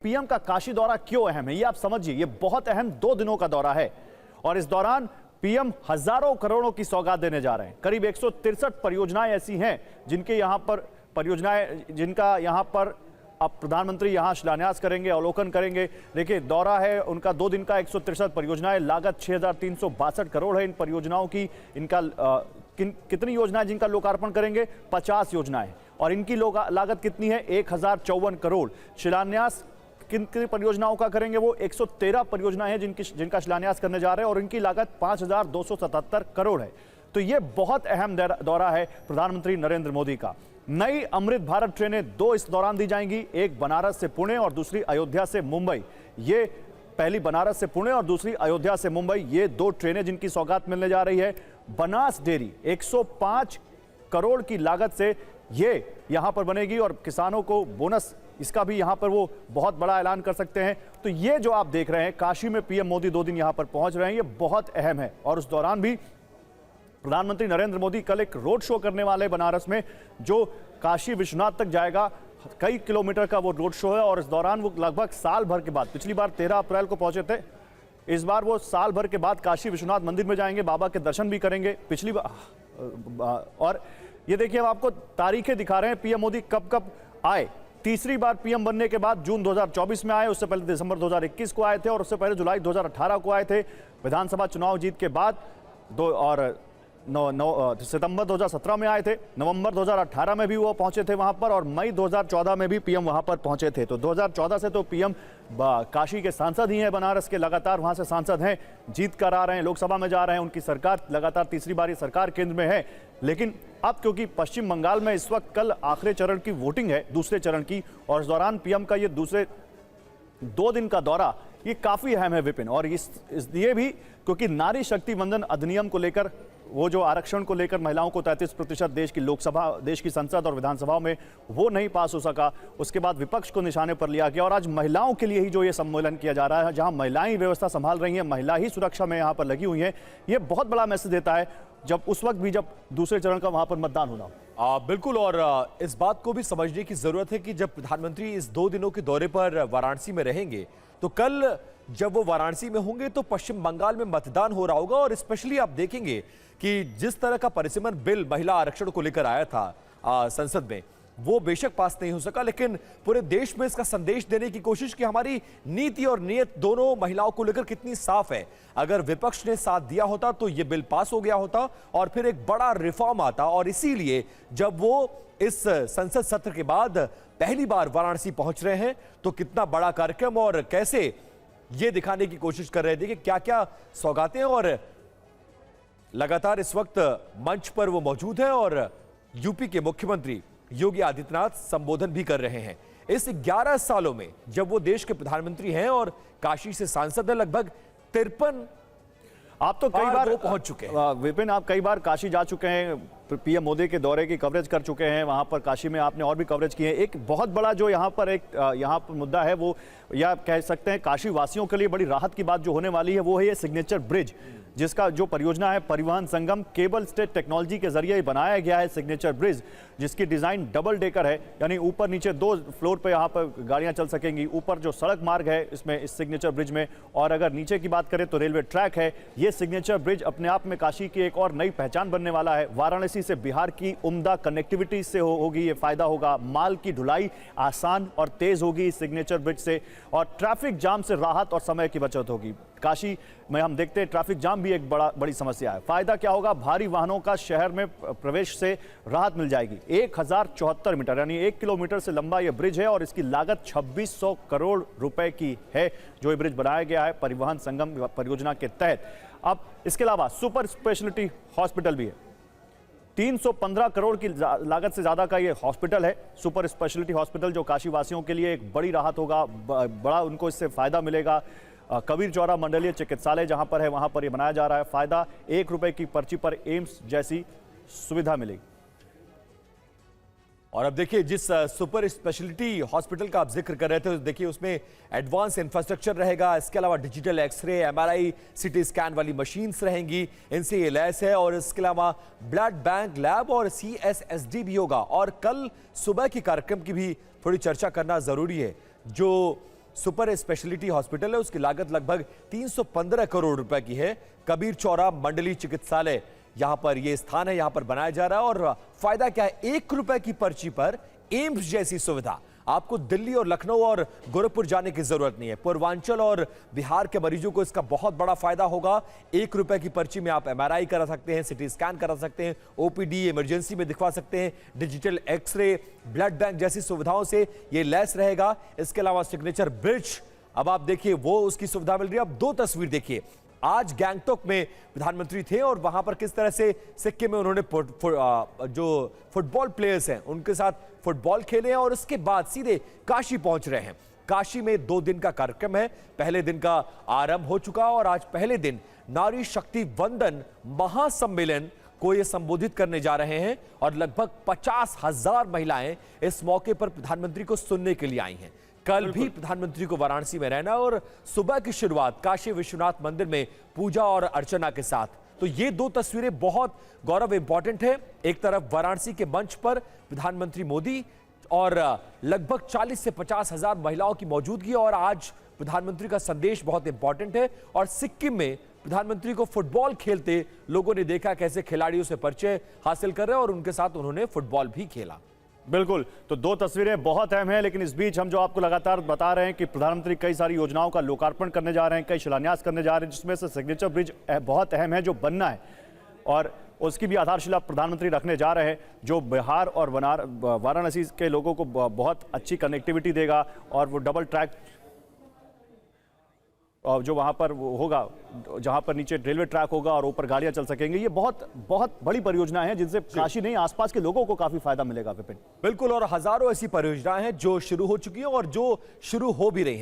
PM का काशी दौरा क्यों अहम है, ये आप समझिए। ये बहुत अहम 2 दिनों का दौरा है और इस दौरान पीएम हजारों करोड़ों की सौगात देने जा रहे हैं। करीब 163 परियोजनाएं ऐसी हैं जिनका यहां पर अब प्रधानमंत्री यहां शिलान्यास करेंगे, अवलोकन करेंगे। देखिए, दौरा है उनका 2 दिन का, 163 परियोजनाएं, लागत 6,362 करोड़ है इन परियोजनाओं की। इनका कितनी योजनाएं जिनका लोकार्पण करेंगे? 50 योजनाएं। और इनकी लागत कितनी है? 1,054 करोड़। शिलान्यास किन किन परियोजनाओं का करेंगे? वो 113 परियोजनाएं हैं जिनका शिलान्यास करने जा रहे हैं और इनकी लागत 5,277 करोड़ है। तो ये बहुत अहम दौरा है प्रधानमंत्री नरेंद्र मोदी का। नई अमृत भारत ट्रेनें 2 इस दौरान दी जाएंगी, एक बनारस से पुणे और दूसरी अयोध्या से मुंबई। ये पहली बनारस से पुणे और दूसरी अयोध्या से मुंबई, ये 2 ट्रेनें जिनकी सौगात मिलने जा रही है। बनास डेयरी 105 करोड़ की लागत से ये यहां पर बनेगी और किसानों को बोनस, इसका भी यहां पर वो बहुत बड़ा ऐलान कर सकते हैं। तो ये जो आप देख रहे हैं, काशी में पीएम मोदी 2 दिन यहां पर पहुंच रहे हैं, ये बहुत अहम है। और उस दौरान भी प्रधानमंत्री नरेंद्र मोदी कल एक रोड शो करने वाले बनारस में, जो काशी विश्वनाथ तक जाएगा। कई किलोमीटर का वो रोड शो है और इस दौरान वो लगभग साल भर के बाद, पिछली बार 13 अप्रैल को पहुंचे थे, इस बार वो साल भर के बाद काशी विश्वनाथ मंदिर में जाएंगे, बाबा के दर्शन भी करेंगे। पिछली बार और ये देखिए, हम आपको तारीखें दिखा रहे हैं पीएम मोदी कब कब आए। तीसरी बार पीएम बनने के बाद जून 2024 में आए, उससे पहले दिसंबर 2021 को आए थे और उससे पहले जुलाई 2018 को आए थे। विधानसभा चुनाव जीत के बाद सितंबर 2017 में आए थे, नवंबर 2018 में भी वो पहुंचे थे वहां पर और मई 2014 में भी पीएम वहां पर पहुंचे थे। तो 2014 से तो पीएम काशी के सांसद ही हैं, बनारस के लगातार वहां से सांसद हैं, जीत कर आ रहे हैं, लोकसभा में जा रहे हैं, उनकी सरकार लगातार तीसरी बार सरकार केंद्र में है। लेकिन अब क्योंकि पश्चिम बंगाल में इस वक्त कल आखिरी चरण की वोटिंग है, दूसरे चरण की, और इस दौरान पीएम का ये दूसरे 2 दिन का दौरा ये काफी अहम है विपिन। और इसलिए भी क्योंकि नारी शक्ति वंदन अधिनियम को लेकर, वो जो आरक्षण को लेकर महिलाओं को 33% देश की लोकसभा, देश की संसद और विधानसभाओं में वो नहीं पास हो सका, उसके बाद विपक्ष को निशाने पर लिया गया और आज महिलाओं के लिए ही जो ये सम्मेलन किया जा रहा है, जहां महिलाएं व्यवस्था संभाल रही हैं, महिला ही सुरक्षा में यहां पर लगी हुई हैं, ये बहुत बड़ा मैसेज देता है जब उस वक्त भी जब दूसरे चरण का वहां पर मतदान होना हो। बिल्कुल। और इस बात को भी समझने की जरूरत है कि जब प्रधानमंत्री इस 2 दिनों के दौरे पर वाराणसी में रहेंगे, तो कल जब वो वाराणसी में होंगे तो पश्चिम बंगाल में मतदान हो रहा होगा और स्पेशली आप देखेंगे कि जिस तरह का परिसीमन बिल महिला आरक्षण को लेकर आया था संसद में, वो बेशक पास नहीं हो सका, लेकिन पूरे देश में इसका संदेश देने की कोशिश कि हमारी नीति और नीयत दोनों महिलाओं को लेकर कितनी साफ है। अगर विपक्ष ने साथ दिया होता तो ये बिल पास हो गया होता और फिर एक बड़ा रिफॉर्म आता। और इसीलिए जब वो इस संसद सत्र के बाद पहली बार वाराणसी पहुंच रहे हैं, तो कितना बड़ा कार्यक्रम और कैसे ये दिखाने की कोशिश कर रहे थे कि क्या क्या सौगातें, और लगातार इस वक्त मंच पर वो मौजूद हैं और यूपी के मुख्यमंत्री योगी आदित्यनाथ संबोधन भी कर रहे हैं। इस 11 सालों में जब वो देश के प्रधानमंत्री हैं और काशी से सांसद है, लगभग 53 आप तो कई बार पहुंच चुके हैं विपिन, आप कई बार काशी जा चुके हैं, पीएम मोदी के दौरे की कवरेज कर चुके हैं, वहां पर काशी में आपने और भी कवरेज की है। एक बहुत बड़ा जो यहाँ पर मुद्दा है, वो या कह सकते हैं काशी वासियों के लिए बड़ी राहत की बात जो होने वाली है, वो है ये सिग्नेचर ब्रिज, जिसका जो परियोजना है परिवहन संगम केबल स्टेट टेक्नोलॉजी के जरिए बनाया गया है। सिग्नेचर ब्रिज जिसकी डिजाइन डबल डेकर है, यानी ऊपर नीचे 2 फ्लोर पे यहाँ पर गाड़ियां चल सकेंगी। ऊपर जो सड़क मार्ग है इसमें, इस सिग्नेचर ब्रिज में, और अगर नीचे की बात करें तो रेलवे ट्रैक है। ये सिग्नेचर ब्रिज अपने आप में काशी की एक और नई पहचान बनने वाला है। वाराणसी से बिहार की उम्दा कनेक्टिविटी से होगी ये फायदा होगा। माल की ढुलाई आसान और तेज होगी इस सिग्नेचर ब्रिज से, और ट्रैफिक जाम से राहत और समय की बचत होगी। काशी में हम देखते हैं ट्रैफिक जाम भी एक बड़ी समस्या है। फायदा क्या होगा? भारी वाहनों का शहर में प्रवेश से राहत मिल जाएगी। 1074 मीटर यानी 1 किलोमीटर से लंबा यह ब्रिज है और इसकी लागत 2600 करोड़ रुपए की है, जो ये ब्रिज बनाया गया है परिवहन संगम परियोजना के तहत। अब इसके अलावा सुपर स्पेशलिटी हॉस्पिटल भी है। 315 करोड़ की लागत से ज्यादा का ये हॉस्पिटल है, सुपर स्पेशलिटी हॉस्पिटल, जो काशी वासियों के लिए एक बड़ी राहत होगा, बड़ा उनको इससे फायदा मिलेगा। कबीर चौरा मंडलीय चिकित्सालय जहां पर है, वहां पर यह बनाया जा रहा है। फायदा 1 रुपए की पर्ची पर एम्स जैसी सुविधा मिलेगी। और अब देखिए, जिस सुपर स्पेशलिटी हॉस्पिटल का आप जिक्र कर रहे थे, तो देखिए उसमें एडवांस इंफ्रास्ट्रक्चर रहेगा। इसके अलावा digital X-ray, MRI, CT scan वाली मशीन्स रहेंगी, इनसे ये लैस है। और इसके अलावा ब्लड बैंक लैब और CSSD भी होगा। और कल सुबह के कार्यक्रम की भी थोड़ी चर्चा करना जरूरी है। जो सुपर स्पेशलिटी हॉस्पिटल है, उसकी लागत लगभग 315 करोड़ रुपए की है। कबीर चौरा मंडली चिकित्सालय यहां पर यह स्थान है, यहां पर बनाया जा रहा है। और फायदा क्या है, 1 रुपए की पर्ची पर एम्स जैसी सुविधा। आपको दिल्ली और लखनऊ और गोरखपुर जाने की जरूरत नहीं है। पूर्वांचल और बिहार के मरीजों को इसका बहुत बड़ा फायदा होगा। 1 रुपए की पर्ची में आप एमआरआई करा सकते हैं, सिटी स्कैन करा सकते हैं, ओपीडी इमरजेंसी में दिखवा सकते हैं, डिजिटल एक्सरे, ब्लड बैंक जैसी सुविधाओं से ये लैस रहेगा। इसके अलावा सिग्नेचर ब्रिज, अब आप देखिए वो उसकी सुविधा मिल रही है। अब 2 तस्वीर देखिए, आज गैंगटॉक में प्रधानमंत्री थे और वहां पर किस तरह से सिक्किम में उन्होंने जो फुटबॉल प्लेयर्स हैं उनके साथ फुटबॉल खेले हैं और उसके बाद सीधे काशी पहुंच रहे हैं। काशी में 2 दिन का कार्यक्रम है, पहले दिन का आरंभ हो चुका और आज पहले दिन नारी शक्ति वंदन महासम्मेलन को ये संबोधित करने जा रहे हैं और लगभग 50,000 महिलाएं इस मौके पर प्रधानमंत्री को सुनने के लिए आई हैं। कल भी प्रधानमंत्री को वाराणसी में रहना और सुबह की शुरुआत काशी विश्वनाथ मंदिर में पूजा और अर्चना के साथ। तो ये 2 तस्वीरें बहुत गौरव इंपॉर्टेंट है। एक तरफ वाराणसी के मंच पर प्रधानमंत्री मोदी और लगभग 40 से 50,000 महिलाओं की मौजूदगी और आज प्रधानमंत्री का संदेश बहुत इंपॉर्टेंट है। और सिक्किम में प्रधानमंत्री को फुटबॉल खेलते लोगों ने देखा, कैसे खिलाड़ियों से परिचय हासिल कर रहे हैं और उनके साथ उन्होंने फुटबॉल भी खेला। बिल्कुल, तो 2 तस्वीरें बहुत अहम हैं, लेकिन इस बीच हम जो आपको लगातार बता रहे हैं कि प्रधानमंत्री कई सारी योजनाओं का लोकार्पण करने जा रहे हैं, कई शिलान्यास करने जा रहे हैं, जिसमें से सिग्नेचर ब्रिज बहुत अहम है जो बनना है और उसकी भी आधारशिला प्रधानमंत्री रखने जा रहे हैं, जो बिहार और वाराणसी के लोगों को बहुत अच्छी कनेक्टिविटी देगा। और वो डबल ट्रैक जो वहाँ पर वो होगा, जहाँ पर नीचे रेलवे ट्रैक होगा और ऊपर गाड़ियाँ चल सकेंगी। ये बहुत बहुत बड़ी परियोजना है जिनसे काशी नहीं आसपास के लोगों को काफी फायदा मिलेगा। विपिन, बिल्कुल, और हजारों ऐसी परियोजनाएं हैं जो शुरू हो चुकी हैं और जो शुरू हो भी रही हैं।